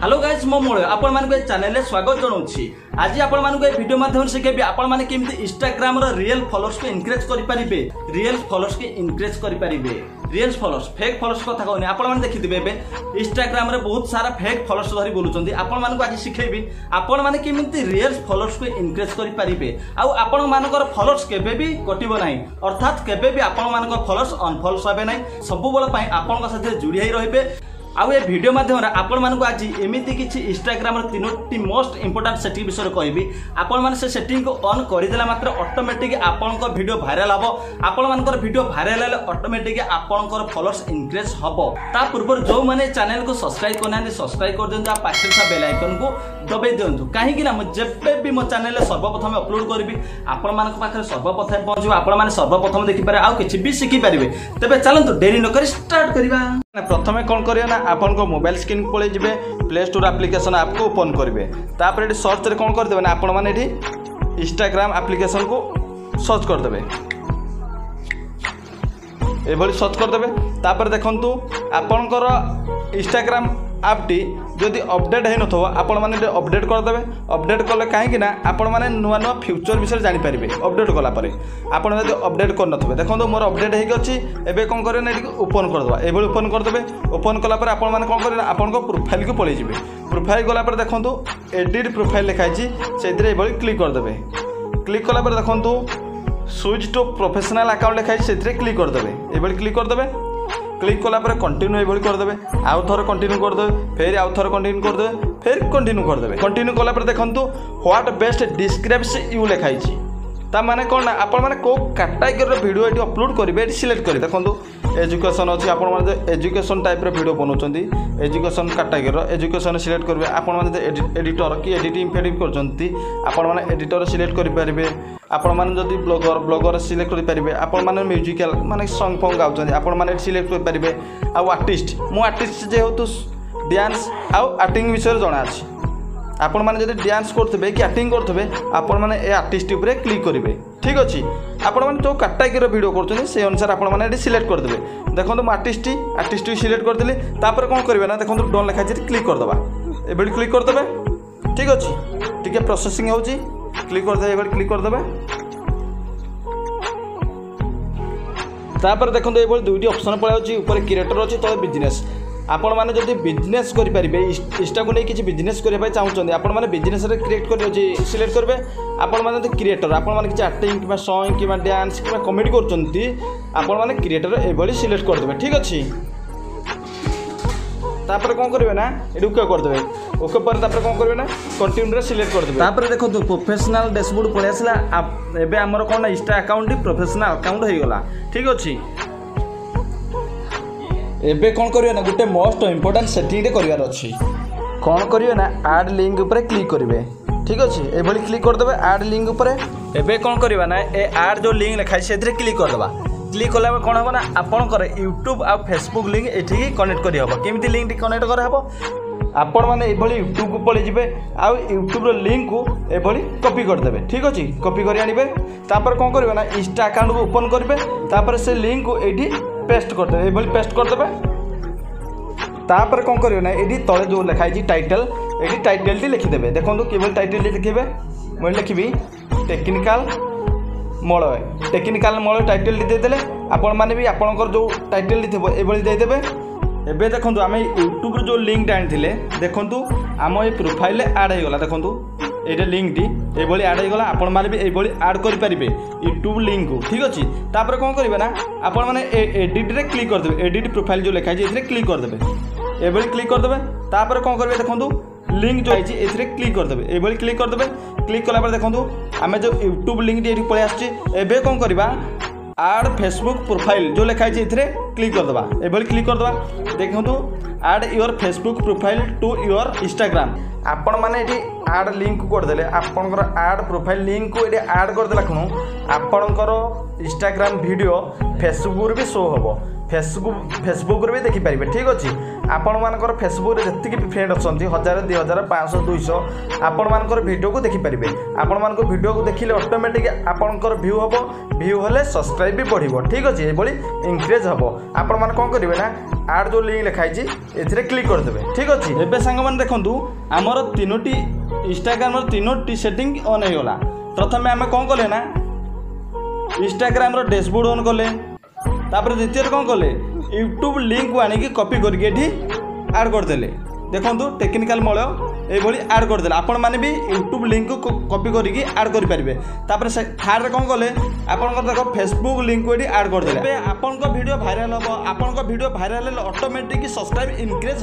Hello guys मो मोड़ आपण मानक चैनल स्वागत जनाऊँगी। आज आपण मानक वीडियो माध्यम शिखेबी आपण माने केमिति इंस्टाग्राम रो रियल फॉलोअर्स को इनक्रीज करि परिबे। रियल फॉलोअर्स के इनक्रीज करि परिबे। रियल फॉलोअर्स फेक फॉलोअर्स कथा कहनी आपण माने देखिथिबे बे इंस्टाग्राम रे बहुत सारा फेक फॉलोअर्स धरि बोलुचंदी। आपण मानक आज शिखेबी आपण माने केमिति रियल फॉलोअर्स को इनक्रीज करि परिबे। आ आपण मानकर फॉलोअर्स केबे भी कटिबो नाही, अर्थात केबे भी आपण मानकर फॉलोअर्स अनफॉलो हेबे नाही। सब बेले पई आपण साथे जुड़ी होई रहिबे। आउ ए वीडियो माध्यम आपण मानक आज एमिति किछि इंस्टाग्राम रो तीनोटी मोस्ट इंपोर्टेंट सेटिंग विषय कहबी। आपण माने से सेटिंग को ऑन कर देला मात्र ऑटोमेटिक आपनकर वीडियो वायरल हबो। आपण मानकर वीडियो वायरल हेले ऑटोमेटिक आपनकर फॉलोअर्स इंक्रीज हबो। ता पूर्व जो माने चैनल को सब्सक्राइब करनानी सब्सक्राइब कर दियंतु। आ पाछे था बेल आइकन को दबाई दियंतु, काहे कि ना म जेबे भी मो चैनल सर्वप्रथम अपलोड करबी आपण मानक पाखरे सर्वप्रथम पहुंचबो। आपण माने सर्वप्रथम देखि पारे आ किछि भी सिखि परिबे। तबे चलंतु देरी न करी स्टार्ट करिबा। प्रथमे कौन करिए ना आपन को मोबाइल स्क्रीन पळे जिवे प्ले स्टोर एप्लिकेशन ऐप को ओपन करिवे। तापर एठी सर्च रे कौन कर देबे ना आपण माने एठी इंस्टाग्राम एप्लिकेशन को सर्च कर देबे। ए भली सर्च कर देबे। तापर देखंतु आपनकर इंस्टाग्राम ऐप टी जदि अपडेट है नथो आपण माने अपडेट कर देबे। अपडेट कले काहे कि ना आपण माने नुवा नुवा फ्यूचर विषय जानि परिबे। अपडेट कला परे आपण जदि अपडेट कर नथबे देखंतु मोर अपडेट हे गछि। एबे कोन करे ना ओपन कर दबा। एबे ओपन कर देबे। ओपन कला परे आपण माने कोन करे ना आपण को प्रोफाइल को पळे जिवे। प्रोफाइल गला परे देखंतु एडिट प्रोफाइल लिखाइ छि सेदिरे एबे क्लिक कर देबे। क्लिक कला परे देखंतु स्विच टू प्रोफेशनल अकाउंट लिखाइ छि सेदिरे क्लिक कर देबे। एबे क्लिक कर देबे। क्लिक कला पर कंटिन्यू एभली कर देबे। आउ थर कंटिन्यू कर देबे। फिर आउ थर कंटिन्यू कर देबे। फिर कंटिन्यू कर देबे। कंटिन्यू कला पर देखंतु व्हाट बेस्ट डिस्क्राइब्स यू लिखाइ छी। ता माने कोन ना आपण माने को कैटेगरी रो वीडियो एटी अपलोड करिवे एटी सिलेक्ट करि। देखंतु एजुकेशन अछि आपण माने एजुकेशन टाइप रो वीडियो बनौचंदी एजुकेशन कैटेगरी रो एजुकेशन सिलेक्ट करिवे। आपण माने एडिटर की एडिटिंग फेडिट करचंती आपण माने एडिटर सिलेक्ट करि परिबे। आपण माने जदि ब्लॉगर सिलेक्ट करि परिबे। आपण माने म्यूजिकल माने सॉन्ग फॉन्ग गाउचंदी आपण माने सिलेक्ट करि परिबे। आ आर्टिस्ट मो आर्टिस्ट जे होतु डांस आ एक्टिंग विषय जणा अछि। आपण माने जदि डांस करथबे कि एक्टिंग करथबे आपण माने ए आर्टिस्ट ऊपर क्लिक करिवे। ठीक अछि। आपण माने जो कैटेगरी वीडियो करछनी से अनुसार आपण माने एटी सिलेक्ट कर देबे। देखंतु म आर्टिस्ट सिलेक्ट कर देली। तापर कोन करबे ना देखंतु डन लिखा छै क्लिक कर दबा। एबे क्लिक कर देबे। ठीक अछि। ठीक प्रोसेसिंग होउची क्लिक कर देबे। एबे क्लिक कर देबे। तापर देखंतु एबे दुईटी ऑप्शन पळे अछि। ऊपर क्रिएटर अछि तो बिजनेस। आपण माने जदि बिजनेस करि परिबे इंस्टा को नै किछि बिजनेस करिया पय चाहुचंदी आपण माने बिजनेस रे क्रिएट करि अछि सिलेक्ट करबे। आपण माने जदि क्रिएटर आपण माने किछि एक्टिंग किबा सॉन्ग किबा डांस किबा कॉमेडी करचंती आपण माने क्रिएटर एबोली सिलेक्ट कर देबे। ठीक अछि। तापर कोन करबे ना एडु ओके कर देबे। ओके पर तापर कोन करबे ना कंटिन्यू रे सिलेक्ट कर देबे। तापर देखो तो प्रोफेशनल डैशबोर्ड पळे आसला। एबे हमर कोन इंस्टा अकाउंट प्रोफेशनल अकाउंट हे गेला। ठीक अछि। एबे कौन करियो ना गुटे मोस्ट इंपोर्टेंट सेटिंग रे करिवार अछि। कौन करियो ना ऐड लिंक ऊपर क्लिक करिवे। ठीक अछि। एबे क्लिक कर देबे ऐड लिंक ऊपर। एबे कौन करिवा ना ए ऐड जो लिंक लिखाइ सेथरे क्लिक कर देबा। क्लिक कला कौन हबो ना आपन करे यूट्यूब आ फेसबुक लिंक एठी कनेक्ट करि हबो। केमिति लिंक कनेक्ट कर हबो आपण माने एभली यूट्यूब को पळे जिवे आ यूट्यूब रो लिंक को एभली कॉपी कर देबे। ठीक अछि। कॉपी करि आनिबे। तापर कोन करबे ना इंस्टा अकाउंट को ओपन करबे। तापर से लिंक को एठी पेस्ट कर देबे। एभली पेस्ट कर देबे। तापर कोन करियो ना एठी तळे जो लिखाइ छी टाइटल एठी टाइटल टी लिखि देबे। देखंतु केवल टाइटल टी लिखिबे। মই लिखिबी टेक्निकल मळय। टेक्निकल मळय टाइटल टी दे देले आपण माने भी आपनकर जो टाइटल टी थबो एभली दे देबे। एबे देखंतु आमे यूट्यूब जो लिंक आनि थिले देखंतु आम ए प्रोफाइल ऐड हे गला। देखंतु एटा लिंक टी एभली ऐड हे गला। आपण माने भी एभली ऐड करि परिबे यूट्यूब लिंक को। ठीक अछि। तापर कोन करिवे ना आपण माने एडिट रे क्लिक कर देबे। एडिट प्रोफाइल जो लिखा छै एथरे क्लिक कर देबे। एभली क्लिक कर देबे। तापर कोन करिवे देखंतु लिंक जो आइछि एथरे क्लिक कर देबे। एभली क्लिक कर देबे। क्लिक कला पर देखंतु आमे जो यूट्यूब लिंक टी एठी पळे आछि। एबे कोन करिवा ऐड फेसबुक प्रोफाइल जो लिखा छै एथरे क्लिक कर दबा। एभली क्लिक कर दबा। देखंतु add your Facebook profile to your Instagram. आपण माने एठी ऐड लिंक कर देले आपनकर ऐड प्रोफाइल लिंक को एठी ऐड कर देला खनु आपनकर इंस्टाग्राम वीडियो फेसबुक रे भी शो हबो। फेसबुक भी देखिपारे। ठीक अच्छे आपण मानकर फेसबुक जी फ्रेंड अच्छा 1000 2000 500 200 आपण मानकर वीडियो को देखिपारे। आपण मान वीडियो को देखिले ऑटोमेटिक आपणकर व्यू हम व्यू हेल्ले सब्सक्राइब भी बढ़ो। ठीक अच्छे ये इंक्रेज हम आपण मैंने कौन करेंगे ना आड जो लिंक लिखाई ए क्लिक करदे। ठीक अच्छे एवं सांग मैंने देखूँ आमर 3टी इंस्टाग्राम 3टी सेटिंग ऑन होगा। प्रथम आम कौन कले ना इंस्टाग्राम डैशबोर्ड ऑन कले तापर द्वितीय कौन कले यूट्यूब लिंक को आनिकी कॉपी करके ऐड करदे। देखो टेक्निकल मल ये ऐड करदे आपण मैंने भी यूट्यूब लिंक को कॉपी करके ऐड करेंगे। तापर थार्ड कौन कले आपंकर देख फेसबुक लिंक को ऐड करदे। आपण वीडियो भाइराल हम आपण वीडियो भाइराल ऑटोमेटिक सब्सक्राइब इनक्रेज